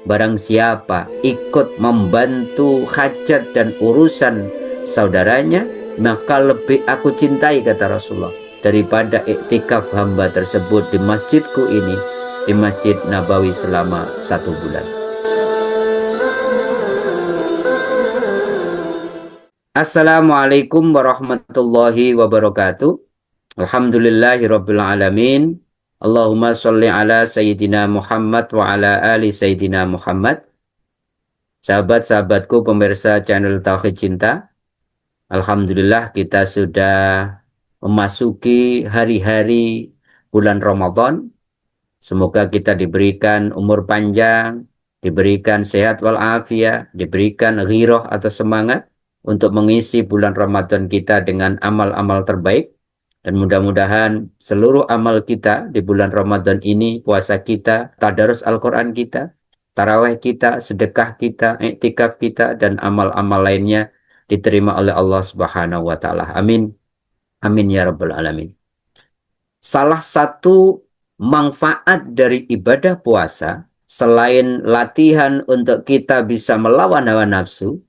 barang siapa ikut membantu hajat dan urusan saudaranya, maka lebih aku cintai, kata Rasulullah, daripada iktikaf hamba tersebut di masjidku ini, di Masjid Nabawi selama 1 bulan. Assalamualaikum warahmatullahi wabarakatuh. Alhamdulillahirabbil alamin. Allahumma sholli ala sayyidina Muhammad wa ala ali sayyidina Muhammad. Sahabat-sahabatku pemirsa channel Tauhid Cinta, alhamdulillah kita sudah memasuki hari-hari bulan Ramadan. Semoga kita diberikan umur panjang, diberikan sehat walafiat, diberikan ghirah atau semangat untuk mengisi bulan Ramadan kita dengan amal-amal terbaik. Dan mudah-mudahan seluruh amal kita di bulan Ramadan ini, puasa kita, tadarus Al-Quran kita, tarawih kita, sedekah kita, iktikaf kita, dan amal-amal lainnya diterima oleh Allah Subhanahu wa Ta'ala. Amin. Amin ya Rabbal Alamin. Salah satu manfaat dari ibadah puasa, selain latihan untuk kita bisa melawan hawa nafsu,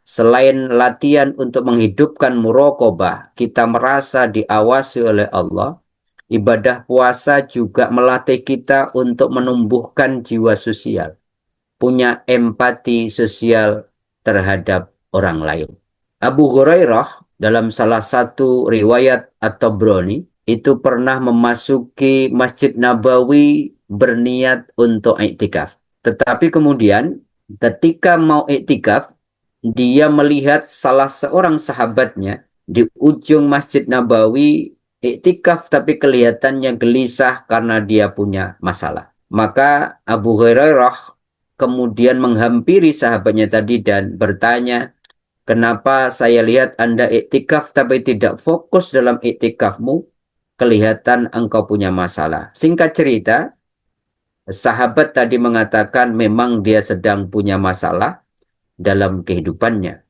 selain latihan untuk menghidupkan muraqabah, kita merasa diawasi oleh Allah, ibadah puasa juga melatih kita untuk menumbuhkan jiwa sosial, punya empati sosial terhadap orang lain. Abu Hurairah dalam salah satu riwayat At-Tabrani itu pernah memasuki Masjid Nabawi berniat untuk iktikaf. Tetapi kemudian ketika mau iktikaf, dia melihat salah seorang sahabatnya di ujung Masjid Nabawi iktikaf tapi kelihatannya gelisah karena dia punya masalah. Maka Abu Hurairah kemudian menghampiri sahabatnya tadi dan bertanya, "Kenapa saya lihat Anda iktikaf tapi tidak fokus dalam iktikafmu? Kelihatan engkau punya masalah." Singkat cerita, sahabat tadi mengatakan memang dia sedang punya masalah dalam kehidupannya.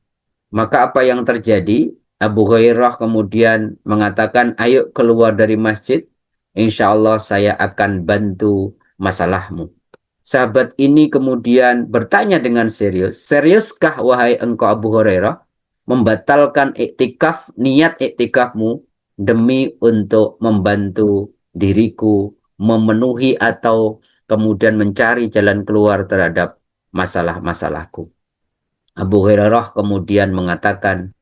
Maka apa yang terjadi? Abu Hurairah kemudian mengatakan, "Ayo keluar dari masjid, insya Allah saya akan bantu masalahmu." Sahabat ini kemudian bertanya dengan serius, "Seriuskah wahai engkau Abu Hurairah membatalkan iktikaf, niat iktikafmu demi untuk membantu diriku memenuhi atau kemudian mencari jalan keluar terhadap masalah-masalahku?" Abu Hurairah kemudian mengatakan,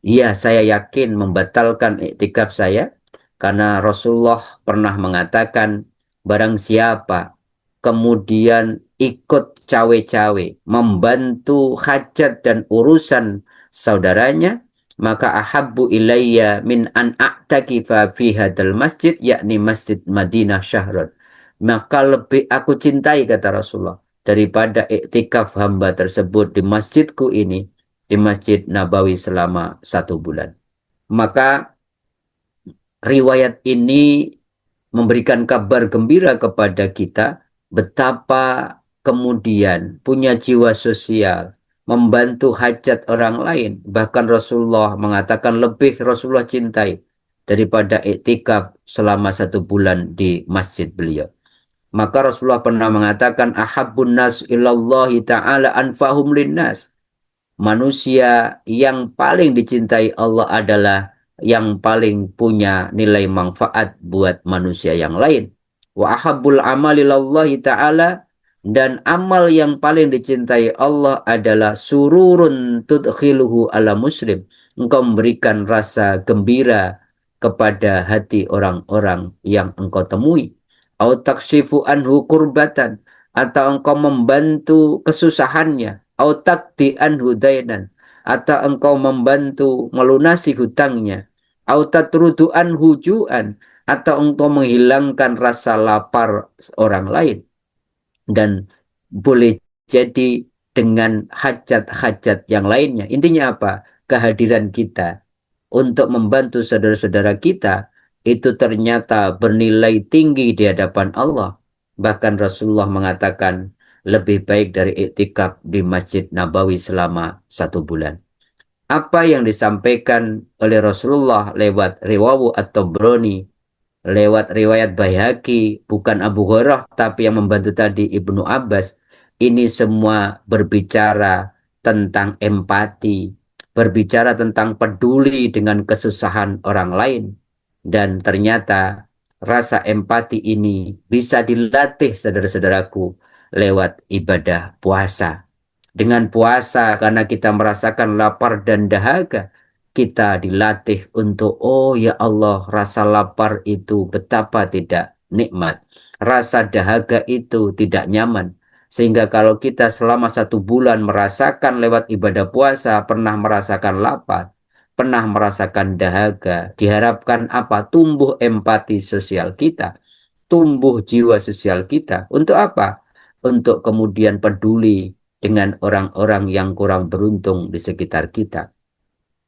"Iya, saya yakin membatalkan iktikaf saya karena Rasulullah pernah mengatakan, barang siapa kemudian ikut cawe-cawe membantu hajat dan urusan saudaranya, maka ahabbu ilayya min an a'takifa fi hadal masjid, yakni Masjid Madinah Syahran. Maka lebih aku cintai," kata Rasulullah, "daripada iktikaf hamba tersebut di masjidku ini, di Masjid Nabawi selama 1 bulan." Maka riwayat ini memberikan kabar gembira kepada kita betapa kemudian punya jiwa sosial, membantu hajat orang lain. Bahkan Rasulullah mengatakan lebih Rasulullah cintai daripada iktikaf selama 1 bulan di masjid beliau. Maka Rasulullah pernah mengatakan, "Ahabbun nas ilallahi ta'ala anfahum linnas." Manusia yang paling dicintai Allah adalah yang paling punya nilai manfaat buat manusia yang lain. Wa ahabbul amalillahi ta'ala, dan amal yang paling dicintai Allah adalah sururun tudkhiluhu ala muslim. Engkau memberikan rasa gembira kepada hati orang-orang yang engkau temui. Au takshifu anhu kurbatan, atau engkau membantu kesusahannya. Au takdi anhu dainan, atau engkau membantu melunasi hutangnya. Au tatrudu anhu ju'an, atau engkau menghilangkan rasa lapar orang lain. Dan boleh jadi dengan hajat-hajat yang lainnya. Intinya apa? Kehadiran kita untuk membantu saudara-saudara kita itu ternyata bernilai tinggi di hadapan Allah. Bahkan Rasulullah mengatakan lebih baik dari iktikaf di Masjid Nabawi selama 1 bulan. Apa yang disampaikan oleh Rasulullah lewat riwayu At-Tabrani, lewat riwayat Baihaqi, bukan Abu Hurairah tapi yang membantu tadi Ibnu Abbas, Ini semua berbicara tentang empati, berbicara tentang peduli dengan kesusahan orang lain. Dan ternyata rasa empati ini bisa dilatih, saudara-saudaraku, lewat ibadah puasa. Dengan puasa, karena kita merasakan lapar dan dahaga, kita dilatih untuk, oh ya Allah, rasa lapar itu betapa tidak nikmat. Rasa dahaga itu tidak nyaman. Sehingga kalau kita selama 1 bulan merasakan lewat ibadah puasa, pernah merasakan lapar, pernah merasakan dahaga, diharapkan apa? Tumbuh empati sosial kita, tumbuh jiwa sosial kita. Untuk apa? Untuk kemudian peduli dengan orang-orang yang kurang beruntung di sekitar kita.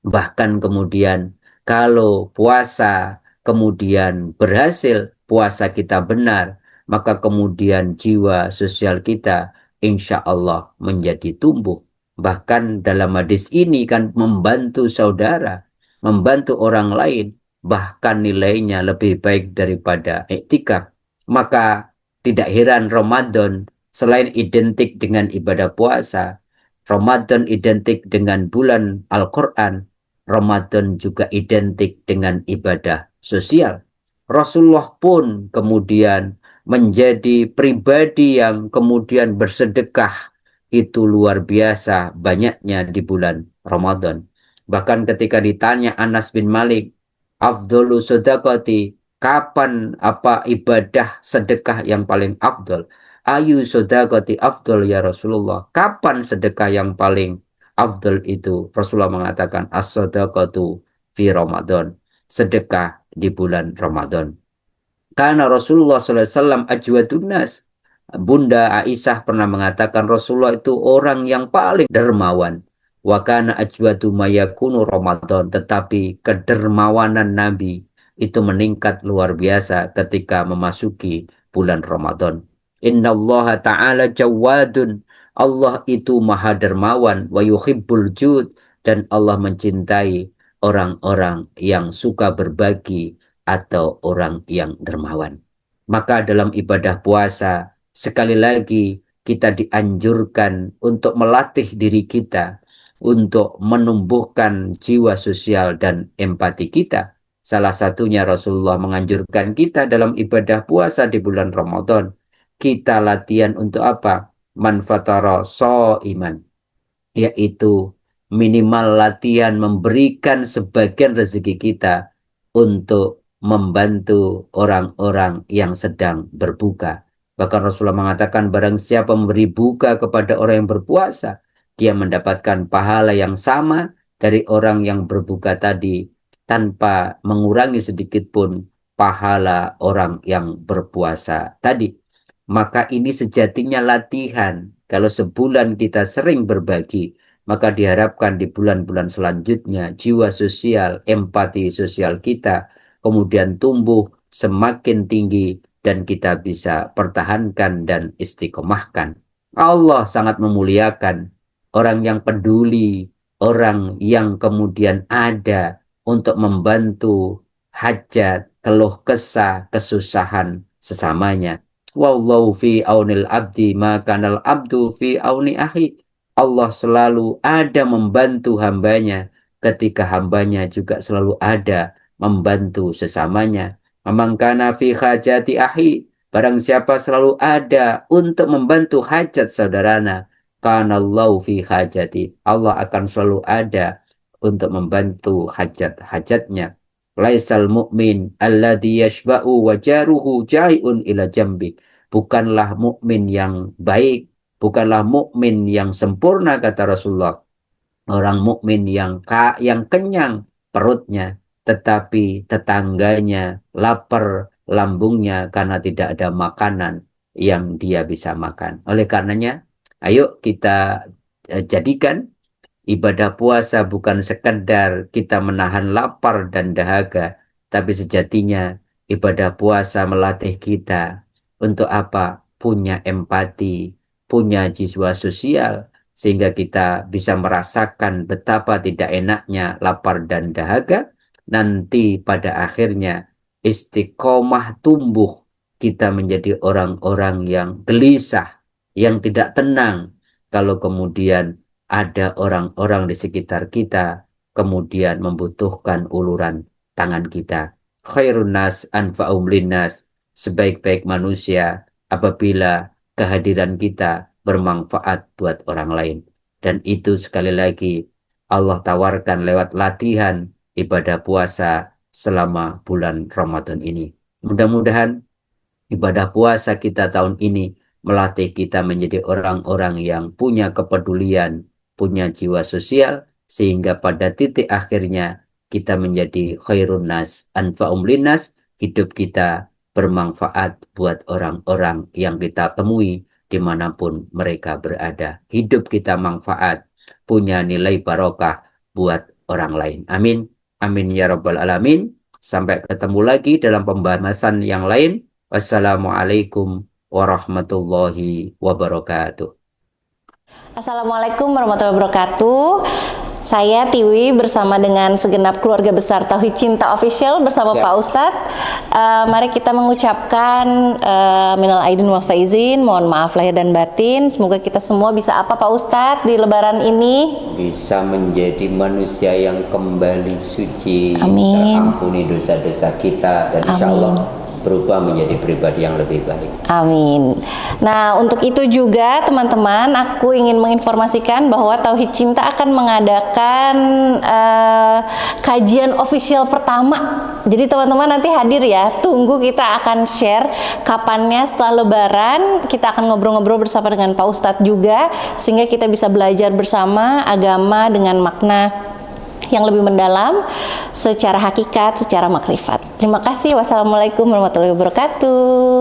Bahkan kemudian kalau puasa kemudian berhasil, puasa kita benar, maka kemudian jiwa sosial kita insya Allah menjadi tumbuh. Bahkan dalam hadis ini kan membantu saudara, membantu orang lain, bahkan nilainya lebih baik daripada iktikaf. Maka tidak heran Ramadan selain identik dengan ibadah puasa, Ramadan identik dengan bulan Al-Quran, Ramadan juga identik dengan ibadah sosial. Rasulullah pun kemudian menjadi pribadi yang kemudian bersedekah itu luar biasa banyaknya di bulan Ramadan. Bahkan ketika ditanya Anas bin Malik, afdolu sedekati, kapan apa ibadah sedekah yang paling afdol? Ayu sedekati afdol ya Rasulullah. Kapan sedekah yang paling afdol itu? Rasulullah mengatakan as-sadaqatu fi Ramadan. Sedekah di bulan Ramadan. Karena Rasulullah SAW ajwadun nas. Bunda Aisyah pernah mengatakan Rasulullah itu orang yang paling dermawan. Wa kana ajwadu mayakunu Ramadan. Tetapi kedermawanan Nabi itu meningkat luar biasa ketika memasuki bulan Ramadan. Inna Allah Ta'ala jawadun. Allah itu maha dermawan. Wa yuhibbul jud. Dan Allah mencintai orang-orang yang suka berbagi atau orang yang dermawan. Maka dalam ibadah puasa, sekali lagi kita dianjurkan untuk melatih diri kita, untuk menumbuhkan jiwa sosial dan empati kita. Salah satunya Rasulullah menganjurkan kita dalam ibadah puasa di bulan Ramadan. Kita latihan untuk apa? Man fatara iman, yaitu minimal latihan memberikan sebagian rezeki kita untuk membantu orang-orang yang sedang berbuka. Bahkan Rasulullah mengatakan barang siapa memberi buka kepada orang yang berpuasa, dia mendapatkan pahala yang sama dari orang yang berbuka tadi tanpa mengurangi sedikit pun pahala orang yang berpuasa tadi. Maka ini sejatinya latihan. Kalau sebulan kita sering berbagi, maka diharapkan di bulan-bulan selanjutnya jiwa sosial, empati sosial kita kemudian tumbuh semakin tinggi dan kita bisa pertahankan dan istiqomahkan. Allah sangat memuliakan orang yang peduli, orang yang kemudian ada untuk membantu hajat, keluh kesah, kesusahan sesamanya. Wallahu fi aunil abdi makanal abdu fi auni akhi. Allah selalu ada membantu hambanya ketika hambanya juga selalu ada membantu sesamanya. Memangkana fi hajati akhi. Barang siapa selalu ada untuk membantu hajat saudarana. Kanallahu fi hajati. Allah akan selalu ada untuk membantu hajat-hajatnya. Laisal mu'min alladhi yashba'u wa jaruhu jai'un ila jambi. Bukanlah mukmin yang baik, bukanlah mukmin yang sempurna kata Rasulullah. Orang mukmin yang kenyang perutnya, tetapi tetangganya lapar lambungnya karena tidak ada makanan yang dia bisa makan. Oleh karenanya, ayo kita jadikan ibadah puasa bukan sekedar kita menahan lapar dan dahaga, tapi sejatinya ibadah puasa melatih kita untuk apa? Punya empati, punya jiwa sosial, sehingga kita bisa merasakan betapa tidak enaknya lapar dan dahaga. Nanti pada akhirnya istiqomah tumbuh, kita menjadi orang-orang yang gelisah, yang tidak tenang kalau kemudian ada orang-orang di sekitar kita kemudian membutuhkan uluran tangan kita. Khairun nas anfa'um linnas, sebaik-baik manusia apabila kehadiran kita bermanfaat buat orang lain. Dan itu sekali lagi Allah tawarkan lewat latihan ibadah puasa selama bulan Ramadan ini. Mudah-mudahan ibadah puasa kita tahun ini melatih kita menjadi orang-orang yang punya kepedulian, punya jiwa sosial, sehingga pada titik akhirnya kita menjadi khairun nas anfa'um linnas, hidup kita bermanfaat buat orang-orang yang kita temui dimanapun mereka berada. Hidup kita manfaat, punya nilai barokah buat orang lain. Amin. Amin ya rabbal alamin. Sampai ketemu lagi dalam pembahasan yang lain. Wassalamualaikum warahmatullahi wabarakatuh. Assalamualaikum warahmatullahi wabarakatuh. Saya Tiwi bersama dengan segenap keluarga besar Tauhid Cinta Official bersama Pak Ustadz. Mari kita mengucapkan minal aidin wal faizin, mohon maaf lahir dan batin. Semoga kita semua bisa apa Pak Ustadz di lebaran ini? Bisa menjadi manusia yang kembali suci, Amin. terampuni dosa-dosa kita, dan insya Allah berubah menjadi pribadi yang lebih baik. Amin. Nah, untuk itu juga teman-teman, aku ingin menginformasikan bahwa Tauhid Cinta akan mengadakan kajian official pertama. Jadi teman-teman nanti hadir ya. Tunggu, kita akan share kapannya setelah Lebaran. Kita akan ngobrol-ngobrol bersama dengan Pak Ustadz juga, sehingga kita bisa belajar bersama agama dengan makna yang lebih mendalam, secara hakikat, secara makrifat. Terima kasih. Wassalamualaikum warahmatullahi wabarakatuh.